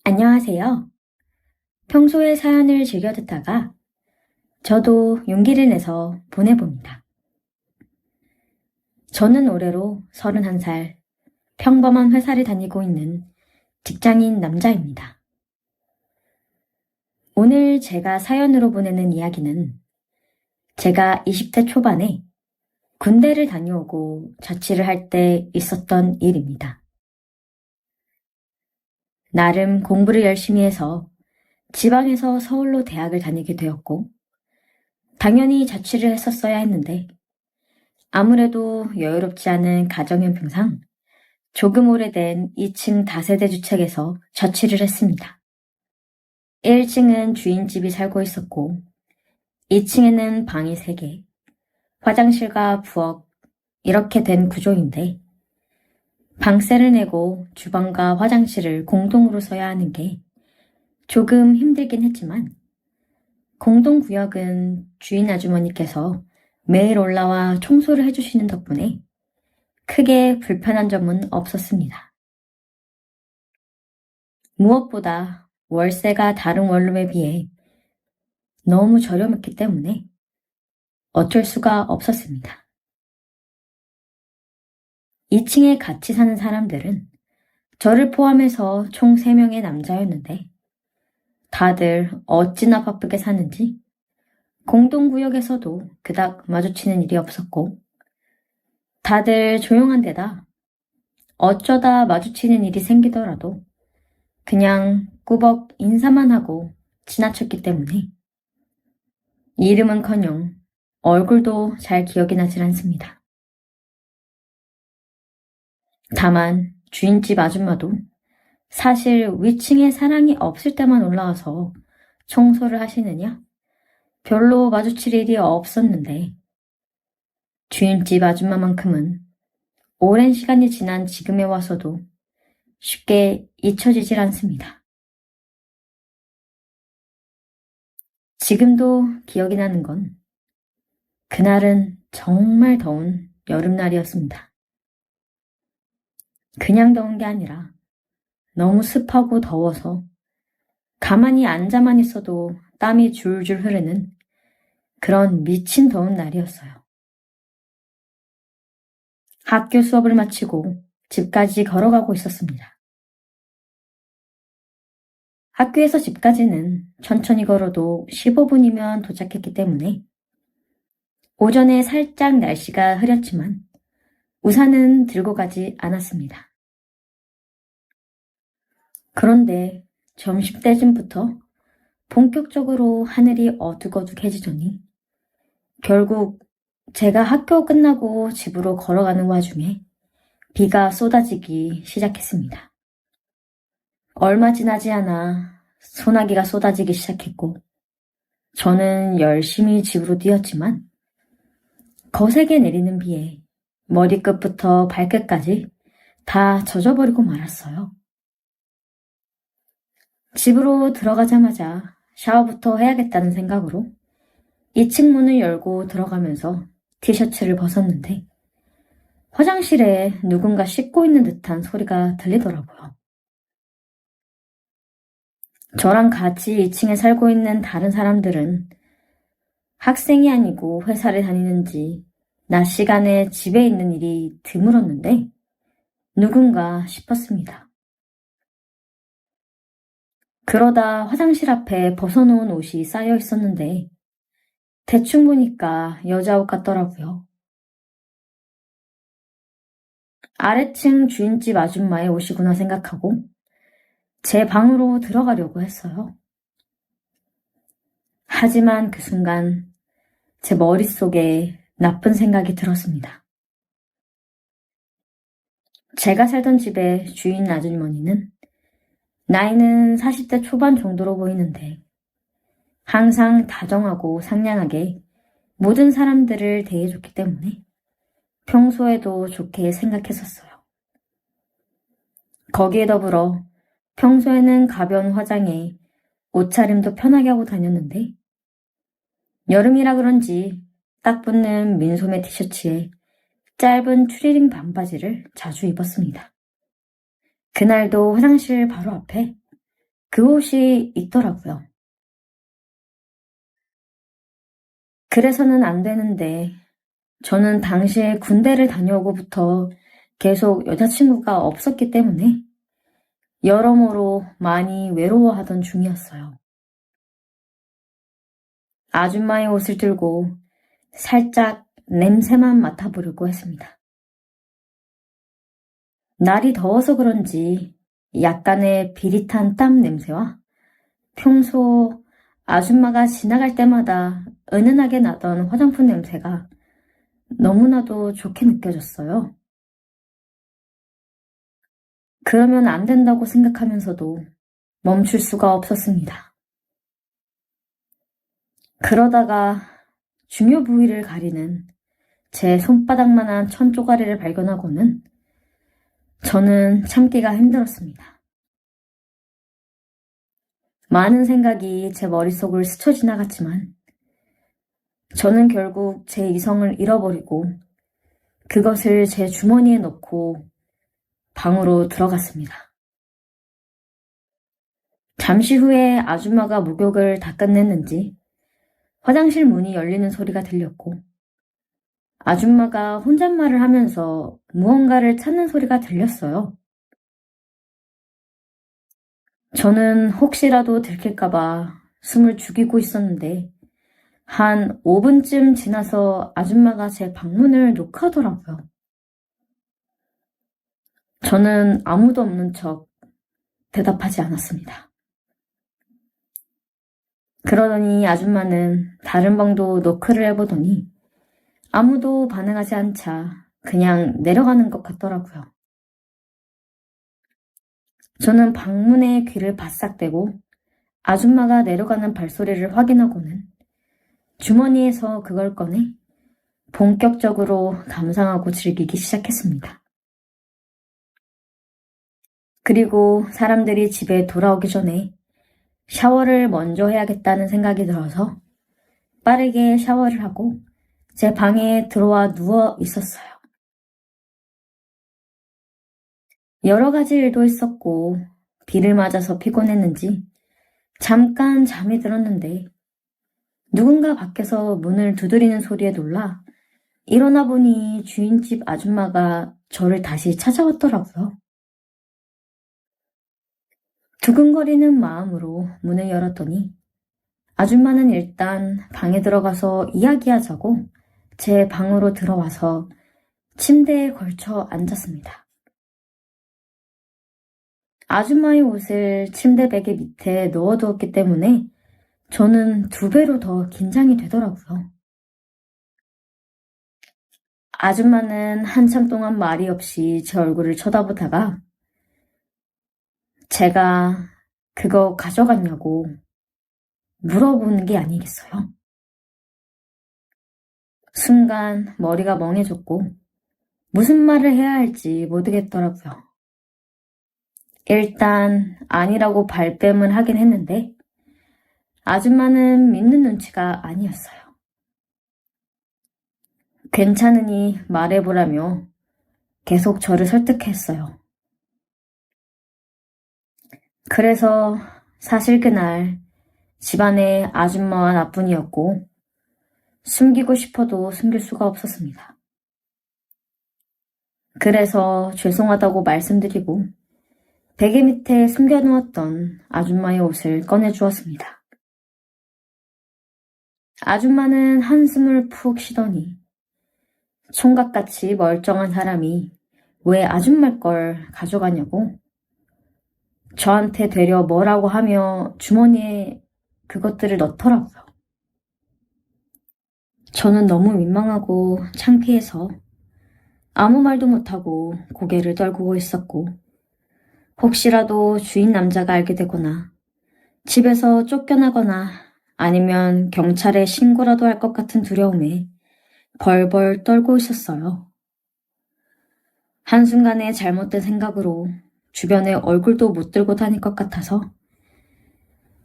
안녕하세요. 평소에 사연을 즐겨 듣다가 저도 용기를 내서 보내봅니다. 저는 올해로 31살 평범한 회사를 다니고 있는 직장인 남자입니다. 오늘 제가 사연으로 보내는 이야기는 제가 20대 초반에 군대를 다녀오고 자취를 할 때 있었던 일입니다. 나름 공부를 열심히 해서 지방에서 서울로 대학을 다니게 되었고 당연히 자취를 했었어야 했는데 아무래도 여유롭지 않은 가정 형편상 조금 오래된 2층 다세대 주택에서 자취를 했습니다. 1층은 주인집이 살고 있었고 2층에는 방이 3개, 화장실과 부엌 이렇게 된 구조인데 방세를 내고 주방과 화장실을 공동으로 써야 하는 게 조금 힘들긴 했지만 공동구역은 주인 아주머니께서 매일 올라와 청소를 해주시는 덕분에 크게 불편한 점은 없었습니다. 무엇보다 월세가 다른 원룸에 비해 너무 저렴했기 때문에 어쩔 수가 없었습니다. 2층에 같이 사는 사람들은 저를 포함해서 총 3명의 남자였는데 다들 어찌나 바쁘게 사는지 공동구역에서도 그닥 마주치는 일이 없었고 다들 조용한 데다 어쩌다 마주치는 일이 생기더라도 그냥 꾸벅 인사만 하고 지나쳤기 때문에 이름은커녕 얼굴도 잘 기억이 나질 않습니다. 다만 주인집 아줌마도 사실 위층에 사람이 없을 때만 올라와서 청소를 하시느냐? 별로 마주칠 일이 없었는데 주인집 아줌마만큼은 오랜 시간이 지난 지금에 와서도 쉽게 잊혀지질 않습니다. 지금도 기억이 나는 건 그날은 정말 더운 여름날이었습니다. 그냥 더운 게 아니라 너무 습하고 더워서 가만히 앉아만 있어도 땀이 줄줄 흐르는 그런 미친 더운 날이었어요. 학교 수업을 마치고 집까지 걸어가고 있었습니다. 학교에서 집까지는 천천히 걸어도 15분이면 도착했기 때문에 오전에 살짝 날씨가 흐렸지만 우산은 들고 가지 않았습니다. 그런데 점심때쯤부터 본격적으로 하늘이 어둑어둑해지더니 결국 제가 학교 끝나고 집으로 걸어가는 와중에 비가 쏟아지기 시작했습니다. 얼마 지나지 않아 소나기가 쏟아지기 시작했고 저는 열심히 집으로 뛰었지만 거세게 내리는 비에 머리끝부터 발끝까지 다 젖어버리고 말았어요. 집으로 들어가자마자 샤워부터 해야겠다는 생각으로 2층 문을 열고 들어가면서 티셔츠를 벗었는데 화장실에 누군가 씻고 있는 듯한 소리가 들리더라고요. 저랑 같이 2층에 살고 있는 다른 사람들은 학생이 아니고 회사를 다니는지 낮 시간에 집에 있는 일이 드물었는데 누군가 싶었습니다. 그러다 화장실 앞에 벗어놓은 옷이 쌓여 있었는데 대충 보니까 여자 옷 같더라고요. 아래층 주인집 아줌마의 옷이구나 생각하고 제 방으로 들어가려고 했어요. 하지만 그 순간 제 머릿속에 나쁜 생각이 들었습니다. 제가 살던 집의 주인 아주머니는 나이는 40대 초반 정도로 보이는데 항상 다정하고 상냥하게 모든 사람들을 대해줬기 때문에 평소에도 좋게 생각했었어요. 거기에 더불어 평소에는 가벼운 화장에 옷차림도 편하게 하고 다녔는데 여름이라 그런지 딱 붙는 민소매 티셔츠에 짧은 추리닝 반바지를 자주 입었습니다. 그날도 화장실 바로 앞에 그 옷이 있더라고요. 그래서는 안 되는데 저는 당시에 군대를 다녀오고부터 계속 여자친구가 없었기 때문에 여러모로 많이 외로워하던 중이었어요. 아줌마의 옷을 들고 살짝 냄새만 맡아보려고 했습니다. 날이 더워서 그런지 약간의 비릿한 땀 냄새와 평소 아줌마가 지나갈 때마다 은은하게 나던 화장품 냄새가 너무나도 좋게 느껴졌어요. 그러면 안 된다고 생각하면서도 멈출 수가 없었습니다. 그러다가 중요 부위를 가리는 제 손바닥만한 천 쪼가리를 발견하고는 저는 참기가 힘들었습니다. 많은 생각이 제 머릿속을 스쳐 지나갔지만 저는 결국 제 이성을 잃어버리고 그것을 제 주머니에 넣고 방으로 들어갔습니다. 잠시 후에 아줌마가 목욕을 다 끝냈는지 화장실 문이 열리는 소리가 들렸고 아줌마가 혼잣말을 하면서 무언가를 찾는 소리가 들렸어요. 저는 혹시라도 들킬까봐 숨을 죽이고 있었는데 한 5분쯤 지나서 아줌마가 제 방문을 녹하더라고요. 저는 아무도 없는 척 대답하지 않았습니다. 그러더니 아줌마는 다른 방도 노크를 해보더니 아무도 반응하지 않자 그냥 내려가는 것 같더라고요. 저는 방문에 귀를 바싹 대고 아줌마가 내려가는 발소리를 확인하고는 주머니에서 그걸 꺼내 본격적으로 감상하고 즐기기 시작했습니다. 그리고 사람들이 집에 돌아오기 전에 샤워를 먼저 해야겠다는 생각이 들어서 빠르게 샤워를 하고 제 방에 들어와 누워 있었어요. 여러 가지 일도 있었고 비를 맞아서 피곤했는지 잠깐 잠이 들었는데 누군가 밖에서 문을 두드리는 소리에 놀라 일어나 보니 주인집 아줌마가 저를 다시 찾아왔더라고요. 두근거리는 마음으로 문을 열었더니 아줌마는 일단 방에 들어가서 이야기하자고 제 방으로 들어와서 침대에 걸쳐 앉았습니다. 아줌마의 옷을 침대 베개 밑에 넣어두었기 때문에 저는 2배로 더 긴장이 되더라고요. 아줌마는 한참 동안 말이 없이 제 얼굴을 쳐다보다가 제가 그거 가져갔냐고 물어보는 게 아니겠어요? 순간 머리가 멍해졌고 무슨 말을 해야 할지 모르겠더라고요. 일단 아니라고 발뺌을 하긴 했는데 아줌마는 믿는 눈치가 아니었어요. 괜찮으니 말해보라며 계속 저를 설득했어요. 그래서 사실 그날 집안에 아줌마와 나뿐이었고 숨기고 싶어도 숨길 수가 없었습니다. 그래서 죄송하다고 말씀드리고 베개 밑에 숨겨놓았던 아줌마의 옷을 꺼내주었습니다. 아줌마는 한숨을 푹 쉬더니 총각같이 멀쩡한 사람이 왜 아줌마 걸 가져가냐고 저한테 되려 뭐라고 하며 주머니에 그것들을 넣더라고요. 저는 너무 민망하고 창피해서 아무 말도 못하고 고개를 떨구고 있었고 혹시라도 주인 남자가 알게 되거나 집에서 쫓겨나거나 아니면 경찰에 신고라도 할 것 같은 두려움에 벌벌 떨고 있었어요. 한순간에 잘못된 생각으로 주변에 얼굴도 못 들고 다닐 것 같아서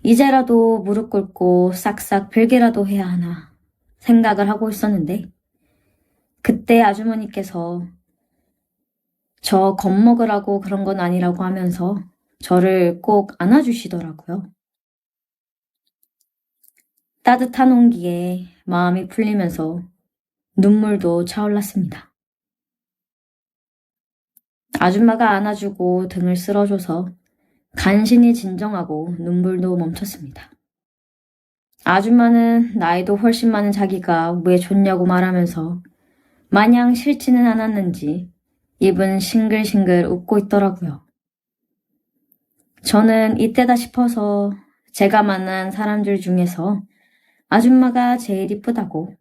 이제라도 무릎 꿇고 싹싹 빌게라도 해야 하나 생각을 하고 있었는데 그때 아주머니께서 저 겁먹으라고 그런 건 아니라고 하면서 저를 꼭 안아주시더라고요. 따뜻한 온기에 마음이 풀리면서 눈물도 차올랐습니다. 아줌마가 안아주고 등을 쓸어줘서 간신히 진정하고 눈물도 멈췄습니다. 아줌마는 나이도 훨씬 많은 자기가 왜 좋냐고 말하면서 마냥 싫지는 않았는지 입은 싱글싱글 웃고 있더라고요. 저는 이때다 싶어서 제가 만난 사람들 중에서 아줌마가 제일 이쁘다고,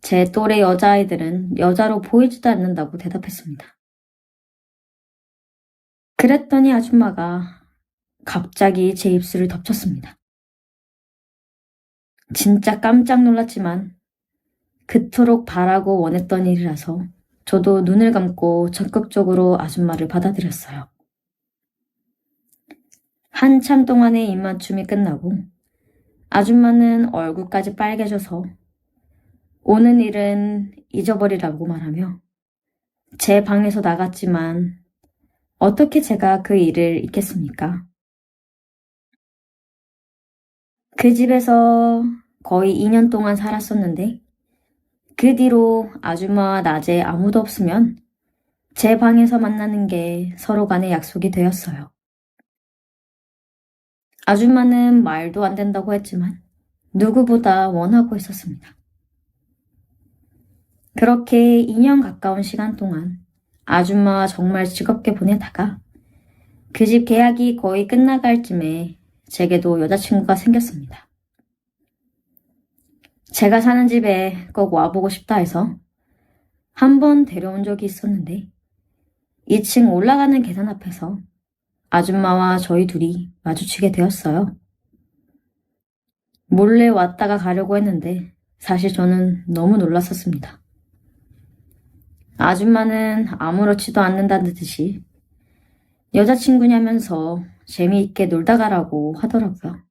제 또래 여자아이들은 여자로 보이지도 않는다고 대답했습니다. 그랬더니 아줌마가 갑자기 제 입술을 덮쳤습니다. 진짜 깜짝 놀랐지만 그토록 바라고 원했던 일이라서 저도 눈을 감고 적극적으로 아줌마를 받아들였어요. 한참 동안의 입맞춤이 끝나고 아줌마는 얼굴까지 빨개져서 오는 일은 잊어버리라고 말하며 제 방에서 나갔지만 어떻게 제가 그 일을 잊겠습니까? 그 집에서 거의 2년 동안 살았었는데 그 뒤로 아줌마와 낮에 아무도 없으면 제 방에서 만나는 게 서로 간의 약속이 되었어요. 아줌마는 말도 안 된다고 했지만 누구보다 원하고 있었습니다. 그렇게 2년 가까운 시간 동안 아줌마와 정말 즐겁게 보내다가 그 집 계약이 거의 끝나갈 쯤에 제게도 여자친구가 생겼습니다. 제가 사는 집에 꼭 와보고 싶다 해서 한 번 데려온 적이 있었는데 2층 올라가는 계단 앞에서 아줌마와 저희 둘이 마주치게 되었어요. 몰래 왔다가 가려고 했는데 사실 저는 너무 놀랐었습니다. 아줌마는 아무렇지도 않는다는 듯이 여자친구냐면서 재미있게 놀다 가라고 하더라고요.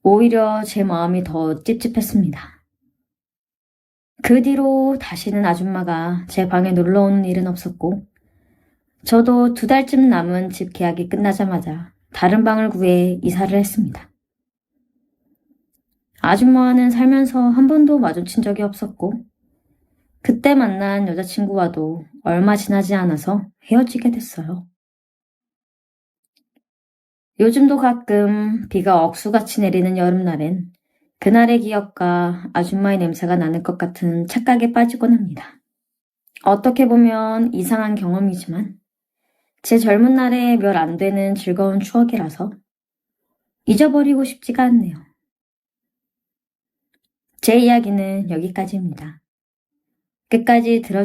오히려 제 마음이 더 찝찝했습니다. 그 뒤로 다시는 아줌마가 제 방에 놀러 오는 일은 없었고 저도 2달쯤 남은 집 계약이 끝나자마자 다른 방을 구해 이사를 했습니다. 아줌마와는 살면서 한 번도 마주친 적이 없었고 그때 만난 여자친구와도 얼마 지나지 않아서 헤어지게 됐어요. 요즘도 가끔 비가 억수같이 내리는 여름날엔 그날의 기억과 아줌마의 냄새가 나는 것 같은 착각에 빠지곤 합니다. 어떻게 보면 이상한 경험이지만 제 젊은 날의 몇 안 되는 즐거운 추억이라서 잊어버리고 싶지가 않네요. 제 이야기는 여기까지입니다. 끝까지 들어주셔서